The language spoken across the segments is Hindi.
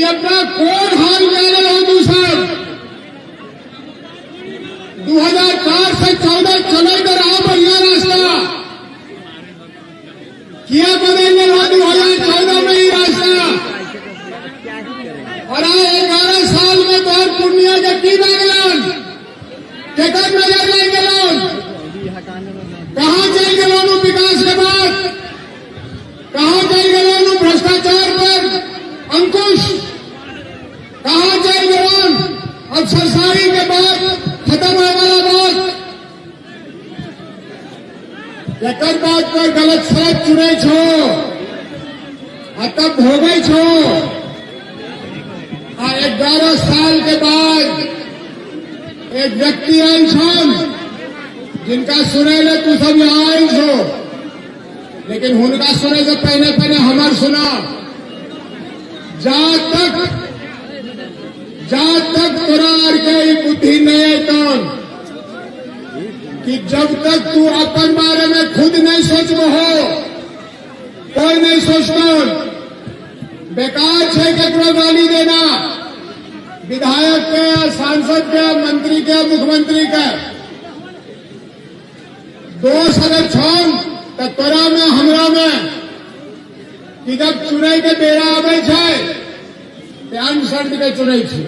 कि अपना कौन हाल जाने हो दूसर 2004 से 14 चले इधर आओ बढ़िया रास्ता किया बदलने वाला 2014 में ही रास्ता और आए 11 साल में तो पूर्णिया के की बागलन केकर नजर जाएंगे लोग कहाँ जाएंगे लोग विकास के बाद कहाँ जाएंगे लोग भ्रष्टाचार पर अंकुश कहाँ जाएंगे लोग अब सरसारी के बाद खत्म होने वाला बात एकर बात पर गलत सड़क चुने छो तब हो गई छो 11 साल के बाद एक व्यक्ति आई छन जिनका सुने ले तू सब यहाँ आई छो लेकिन उनका सुने से पहले पहले हमार सुना जहाँ तक तोरा के बुद्धि नहीं कौन कि जब तक तू अपन बारे में खुद नहीं सोचबो हो कोई नहीं सोचतो बेकार है केकरो गाली देना विधायक के सांसद के मंत्री के मुख्यमंत्री के दोष अगर छोड़ तो तोरा में हमरा में कि जब चुनाव के बेरा आवे छे ध्यान शर्त के चुनाव छे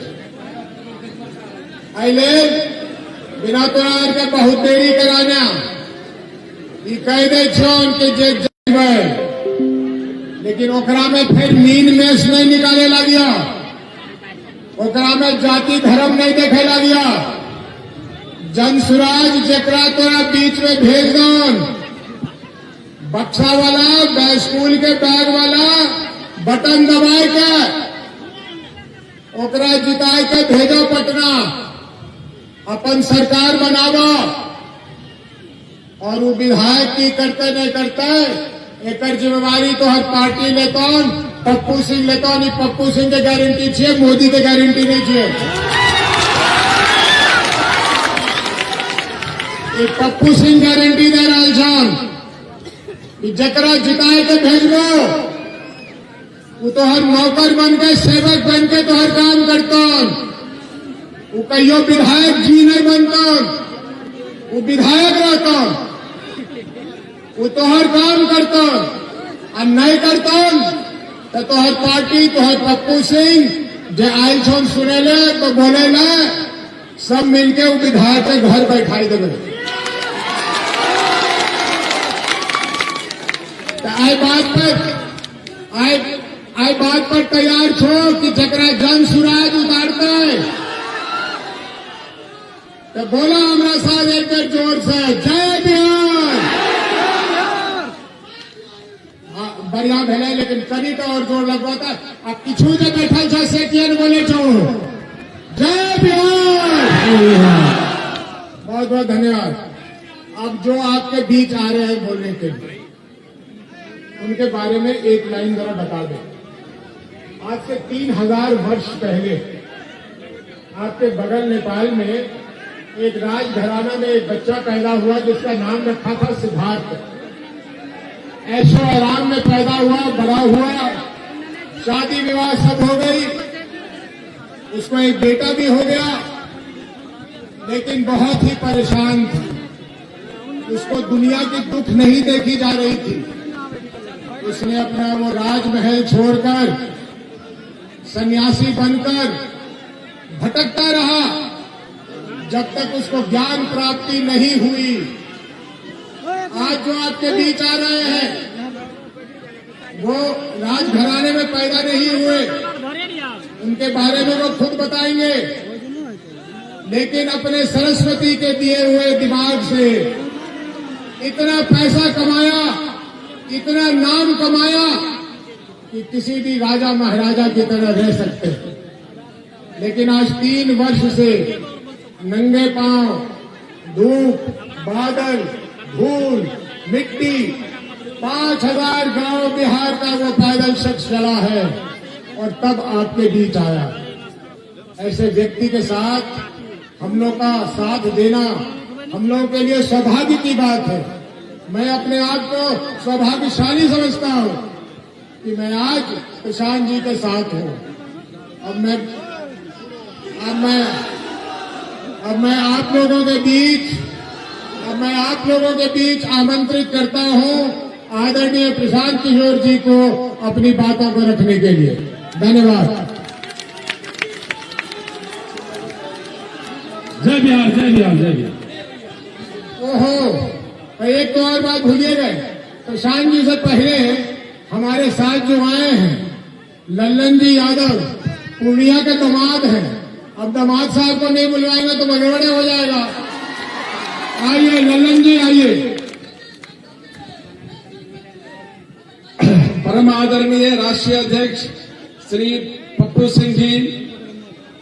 आइले बिना तोरा के बहुत देरी कराना ये कह दे छोन कि जे जइबे लेकिन ओकरा में फिर नींद में से नहीं निकाले लगिया ओकरा में जाति धर्म नहीं देखे लगिया जनसुराज जकरा तोरा बीच में भेज दौन बक्सा वाला स्कूल के बैग वाला बटन दबाए के ओकरा जिताए के भेजो पटना अपन सरकार बनावा और वो विधायक की करते नहीं करते एक जिम्मेवारी तो हर पार्टी लेता पप्पू सिंह लेता नहीं पप्पू सिंह के गारंटी छे मोदी के गारंटी नहीं छे पप्पू सिंह गारंटी दे रहा छन कि जकरा जिताए के भेजबो वो तो हर नौकर बन के सेवक बन के तो हर काम करता वो कहियो विधायक जी नहीं बनता वो विधायक रहता वो तो हर काम करता और नहीं करता तो तोहर पार्टी तोहर पप्पू सिंह जे आई छोन सुने ले तो बोले ले सब मिलके वो विधायक के घर बैठाई देवे आई बात पर तैयार छो कि जकरा जन सुराज उतारते तो बोला हमारा साथ एक बार जोर से जय बिहार बढ़िया भेले लेकिन कभी तो और जोर लगवाता अब किछु जो बैठल छे से कियन बोले छो जय बिहार बहुत बहुत धन्यवाद। अब जो आपके बीच आ रहे हैं बोलने के लिए उनके बारे में एक लाइन जरा बता दें। आज से 3000 वर्ष पहले आपके बगल नेपाल में एक राजघराना में एक बच्चा पैदा हुआ जिसका नाम रखा था सिद्धार्थ। ऐशो आराम में पैदा हुआ बड़ा हुआ शादी विवाह सब हो गई उसको एक बेटा भी हो गया लेकिन बहुत ही परेशान थी उसको दुनिया की दुख नहीं देखी जा रही थी। उसने अपना वो राजमहल छोड़कर सन्यासी बनकर भटकता रहा जब तक उसको ज्ञान प्राप्ति नहीं हुई। आज जो आपके बीच आ रहे हैं वो राजघराने में पैदा नहीं हुए उनके बारे में वो खुद बताएंगे लेकिन अपने सरस्वती के दिए हुए दिमाग से इतना पैसा कमाया इतना नाम कमाया कि किसी भी राजा महाराजा की तरह रह सकते हैं। लेकिन आज 3 वर्ष से नंगे पांव धूप बादल धूल मिट्टी 5000 गांव बिहार का वो पैदल शख्स चला है और तब आपके बीच आया। ऐसे व्यक्ति के साथ हम लोग का साथ देना हम लोगों के लिए सौभाग्य की बात है। मैं अपने आप को सौभाग्यशाली समझता हूं कि मैं आज प्रशांत जी के साथ हूं। अब मैं अब मैं आप लोगों के बीच आमंत्रित करता हूं आदरणीय प्रशांत किशोर जी को अपनी बातों को रखने के लिए। धन्यवाद। जय बिहार, जय बिहार, जय बिहार। ओहो, एक तो और बात भूलिए गए, प्रशांत जी से पहले हमारे साथ जो आए हैं लल्लन जी यादव, पूर्णिया के दामाद हैं। अब दामाद साहब को नहीं बुलवाएंगे तो गड़बड़े हो जाएगा। आइए लल्लन जी, आइए। परम आदरणीय राष्ट्रीय अध्यक्ष श्री पप्पू सिंह जी,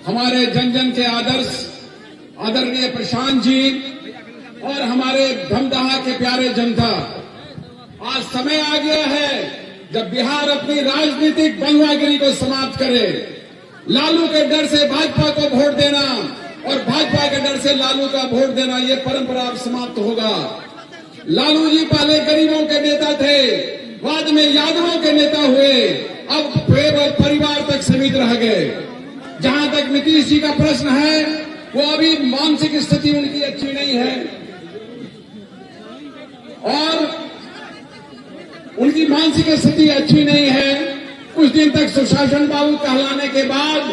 हमारे जन जन के आदर्श आदरणीय प्रशांत जी और हमारे धमदाहा के प्यारे जनता, आज समय आ गया है जब बिहार अपनी राजनीतिक बंगवागिरी को समाप्त करे। लालू के डर से भाजपा को वोट देना और भाजपा के डर से लालू का वोट देना, ये परंपरा अब समाप्त होगा। लालू जी पहले गरीबों के नेता थे, बाद में यादवों के नेता हुए, अब केवल परिवार तक सीमित रह गए। जहां तक नीतीश जी का प्रश्न है, वो अभी मानसिक स्थिति उनकी अच्छी नहीं है और उनकी मानसिक स्थिति अच्छी नहीं है। कुछ दिन तक सुशासन बाबू कहलाने के बाद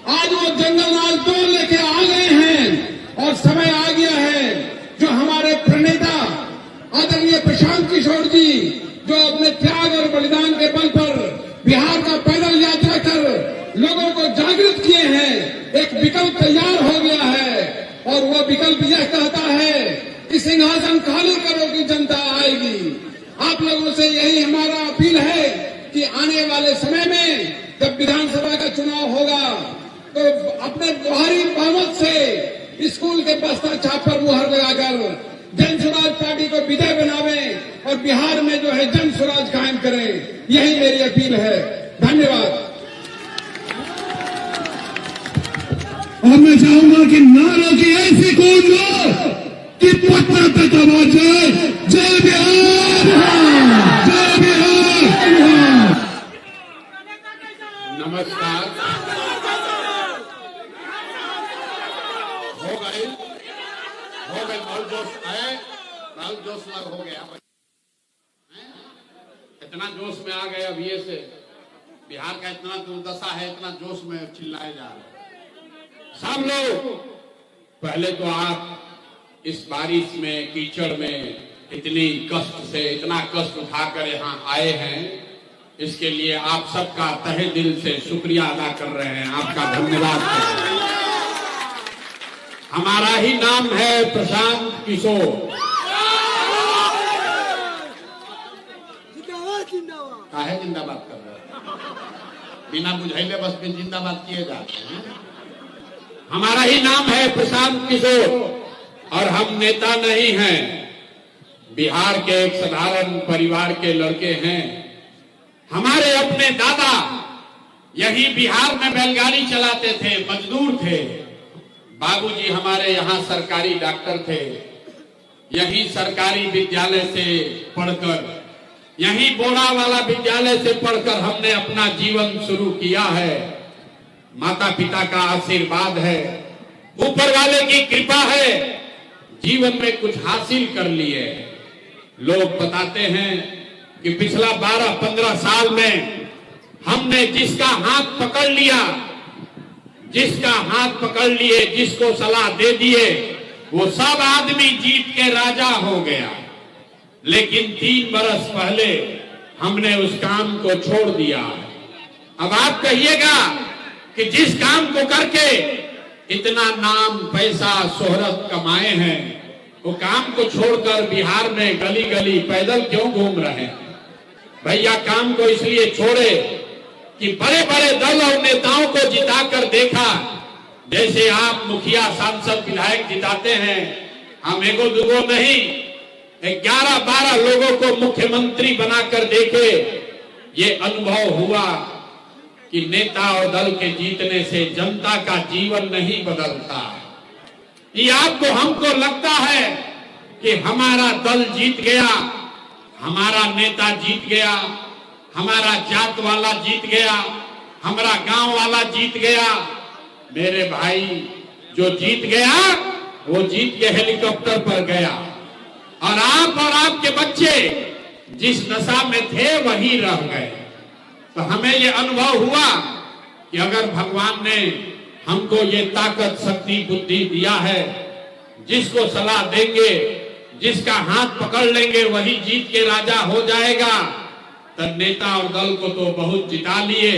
आज वो जंगल राज 2 लेके आ गए हैं और समय आ गया है जो हमारे प्रणेता आदरणीय प्रशांत किशोर जी, जो अपने त्याग और बलिदान के बल पर बिहार का पैदल यात्रा कर लोगों को जागृत किए हैं, एक विकल्प तैयार हो गया है और वो विकल्प यह कहता है कि सिंहासन खाली करो कि जनता आएगी। आप लोगों से यही हमारा अपील है कि आने वाले समय में जब विधानसभा का चुनाव होगा तो अपने भारी बहुमत से स्कूल के बस्ता छाप पर मुहर लगाकर जन स्वराज पार्टी को विजय बनावे और बिहार में जो है जन स्वराज कायम करें, यही मेरी अपील है। धन्यवाद। और मैं चाहूंगा कि नारों की ऐसी गूंज हो कि पटना तक आवाज जाए, जय बिहार, जय बिहार। नमस्कार। हो गए बहुत जोश है, बहुत जोश लग हो गया। इतना जोश में आ गए अब ये से बिहार का इतना दुर्दशा है, इतना जोश में चिल्लाए जा रहे हैं सब लोग। पहले तो आप इस बारिश में कीचड़ में इतनी कष्ट से इतना कष्ट उठाकर यहाँ आए हैं, इसके लिए आप सबका तहे दिल से शुक्रिया अदा कर रहे हैं, आपका धन्यवाद कर रहे हैं। हमारा ही नाम है प्रशांत किशोर। काहे जिंदाबाद कर रहे हैं? बिना बुझाइले बस फिर जिंदाबाद किए जाते हैं। हमारा ही नाम है प्रशांत किशोर और हम नेता नहीं हैं, बिहार के एक साधारण परिवार के लड़के हैं। हमारे अपने दादा यही बिहार में बैलगाड़ी चलाते थे, मजदूर थे। बाबूजी हमारे यहाँ सरकारी डॉक्टर थे। यही सरकारी विद्यालय से पढ़कर, यही बोड़ा वाला विद्यालय से पढ़कर हमने अपना जीवन शुरू किया है। माता पिता का आशीर्वाद है, ऊपर वाले की कृपा है, जीवन में कुछ हासिल कर लिए। लोग बताते हैं कि पिछला 12-15 साल में हमने जिसका हाथ पकड़ लिया, जिसको सलाह दे दिए, वो सब आदमी जीत के राजा हो गया। लेकिन 3 बरस पहले हमने उस काम को छोड़ दिया। अब आप कहिएगा कि जिस काम को करके इतना नाम पैसा शोहरत कमाए हैं, वो काम को छोड़कर बिहार में गली गली पैदल क्यों घूम रहे हैं? भैया काम को इसलिए छोड़े कि बड़े बड़े दल और नेताओं को जिताकर देखा, जैसे आप मुखिया सांसद विधायक जिताते हैं, हम एगो दुगो नहीं 11-12 लोगों को मुख्यमंत्री बनाकर देखे। ये अनुभव हुआ कि नेता और दल के जीतने से जनता का जीवन नहीं बदलता। ये आपको हमको लगता है कि हमारा दल जीत गया, हमारा नेता जीत गया, हमारा जात वाला जीत गया, हमारा गांव वाला जीत गया। मेरे भाई, जो जीत गया वो जीत के हेलीकॉप्टर पर गया, और आप और आपके बच्चे जिस नशा में थे वही रह गए। तो हमें ये अनुभव हुआ कि अगर भगवान ने हमको ये ताकत, शक्ति, बुद्धि दिया है, जिसको सलाह देंगे, जिसका हाथ पकड़ लेंगे वही जीत के राजा हो जाएगा। तब नेता और दल को तो बहुत जिता लिए,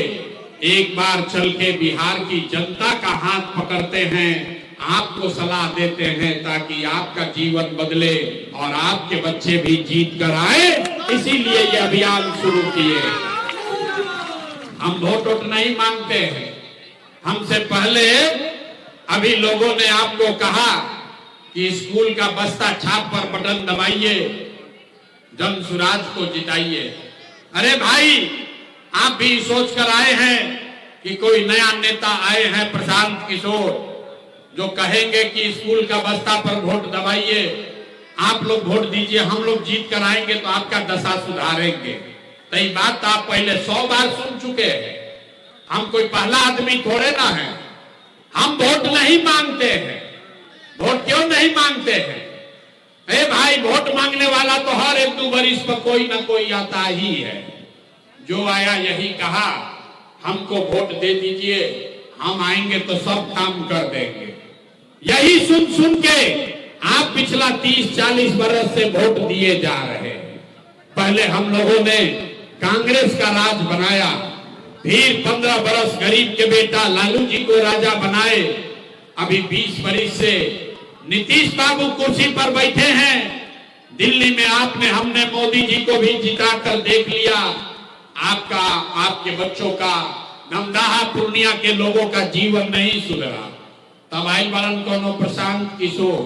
एक बार चल के बिहार की जनता का हाथ पकड़ते हैं, आपको सलाह देते हैं ताकि आपका जीवन बदले और आपके बच्चे भी जीत कर आए। इसीलिए ये अभियान शुरू किए। हम वोट नहीं मांगते हैं। हमसे पहले अभी लोगों ने आपको कहा कि स्कूल का बस्ता छाप पर बटन दबाइए, जन सुराज को जिताइए। अरे भाई, आप भी सोच कर आए हैं कि कोई नया नेता आए हैं प्रशांत किशोर, जो कहेंगे कि स्कूल का बस्ता पर वोट दबाइए, आप लोग वोट दीजिए, हम लोग जीत कर आएंगे तो आपका दशा सुधारेंगे। तो ये बात आप पहले 100 बार सुन चुके हैं। हम कोई पहला आदमी थोड़े ना है। हम वोट नहीं मांगते हैं। वोट क्यों नहीं मांगते हैं? ए भाई, वोट मांगने वाला तो हर 1-2 वर्ष पर कोई ना कोई आता ही है। जो आया यही कहा, हमको वोट दे दीजिए, हम आएंगे तो सब काम कर देंगे। यही सुन सुन के आप पिछला 30-40 बरस से वोट दिए जा रहे हैं। पहले हम लोगों ने कांग्रेस का राज बनाया, फिर 15 बरस गरीब के बेटा लालू जी को राजा बनाए। अभी 20 बरस से नीतीश बाबू कुर्सी पर बैठे हैं। दिल्ली में हमने मोदी जी को भी जिता कर देख लिया। आपका, आपके बच्चों का, नमदाहा पूर्णिया के लोगों का जीवन नहीं सुधरा। तब आई बालन कोनो प्रशांत किशोर,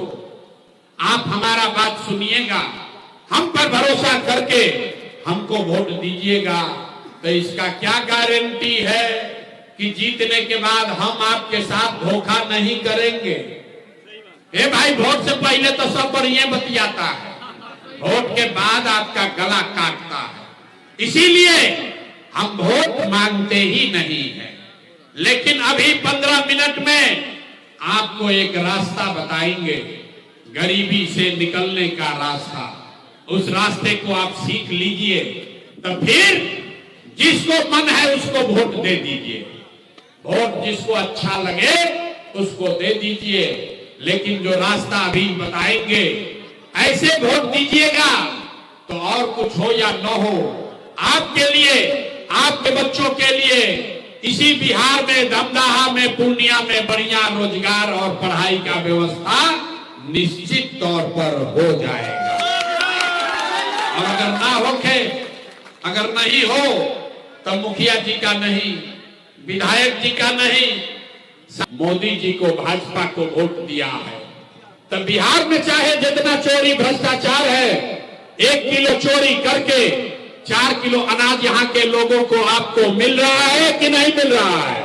आप हमारा बात सुनिएगा, हम पर भरोसा करके हमको वोट दीजिएगा। तो इसका क्या गारंटी है कि जीतने के बाद हम आपके साथ धोखा नहीं करेंगे? ए भाई, वोट से पहले तो सब बढ़िया बतियाता है, वोट के बाद आपका गला काटता है। इसीलिए हम वोट मांगते ही नहीं है। लेकिन अभी 15 मिनट में आपको एक रास्ता बताएंगे, गरीबी से निकलने का रास्ता। उस रास्ते को आप सीख लीजिए, तो फिर जिसको मन है उसको वोट दे दीजिए। वोट जिसको अच्छा लगे उसको दे दीजिए। लेकिन जो रास्ता अभी बताएंगे, ऐसे वोट दीजिएगा तो और कुछ हो या न हो, आपके लिए, आपके बच्चों के लिए इसी बिहार में, दमदाहा में, पूर्णिया में बढ़िया रोजगार और पढ़ाई का व्यवस्था निश्चित तौर पर हो जाएगा। और अगर ना होके, अगर नहीं हो तो मुखिया जी का नहीं, विधायक जी का नहीं, मोदी जी को, भाजपा को वोट दिया है। तो बिहार में चाहे जितना चोरी भ्रष्टाचार है, 1 किलो चोरी करके 4 किलो अनाज यहाँ के लोगों को आपको मिल रहा है कि नहीं मिल रहा है?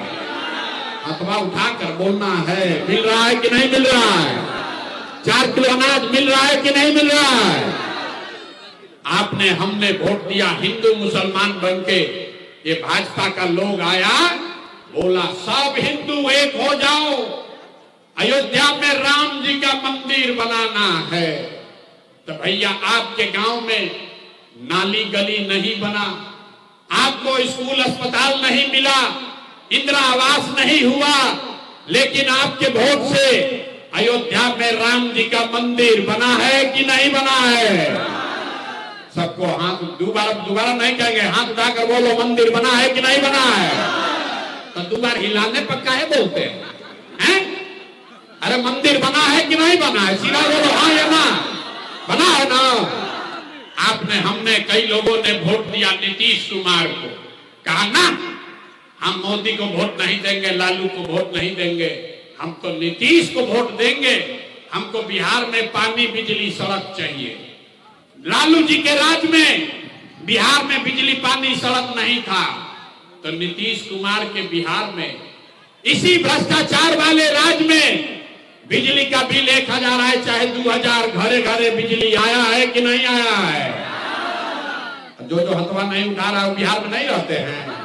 अथवा उठाकर बोलना है, मिल रहा है कि नहीं मिल रहा है? 4 किलो अनाज मिल रहा है कि नहीं मिल रहा है? आपने, हमने वोट दिया हिंदू मुसलमान बन के। ये भाजपा का लोग आया, बोला सब हिंदू एक हो जाओ, अयोध्या में राम जी का मंदिर बनाना है। तो भैया, आपके गांव में नाली गली नहीं बना, आपको स्कूल अस्पताल नहीं मिला, इंदिरा आवास नहीं हुआ, लेकिन आपके वोट से अयोध्या में राम जी का मंदिर बना है कि नहीं बना है? सबको हाथ, दोबारा नहीं कहेंगे, हाथ उठाकर बोलो मंदिर बना है कि नहीं बना है? तो दोबारा हिलाने पर काहे बोलते हैं? अरे मंदिर बना है कि नहीं बना है? सीधा बोलो हाँ या ना, बना है ना? आपने, हमने, कई लोगों ने वोट दिया नीतीश कुमार को, कहा ना हम मोदी को वोट नहीं देंगे, लालू को वोट नहीं देंगे, हम तो नीतीश को वोट देंगे। हमको बिहार में पानी, बिजली, सड़क चाहिए। लालू जी के राज में बिहार में बिजली, पानी, सड़क नहीं था, तो नीतीश कुमार के बिहार में, इसी भ्रष्टाचार वाले राज में बिजली का बिल 1000 आए चाहे 2000, घरे घरे बिजली आया है कि नहीं आया है? जो हथवा नहीं उठा रहा है बिहार में नहीं रहते हैं।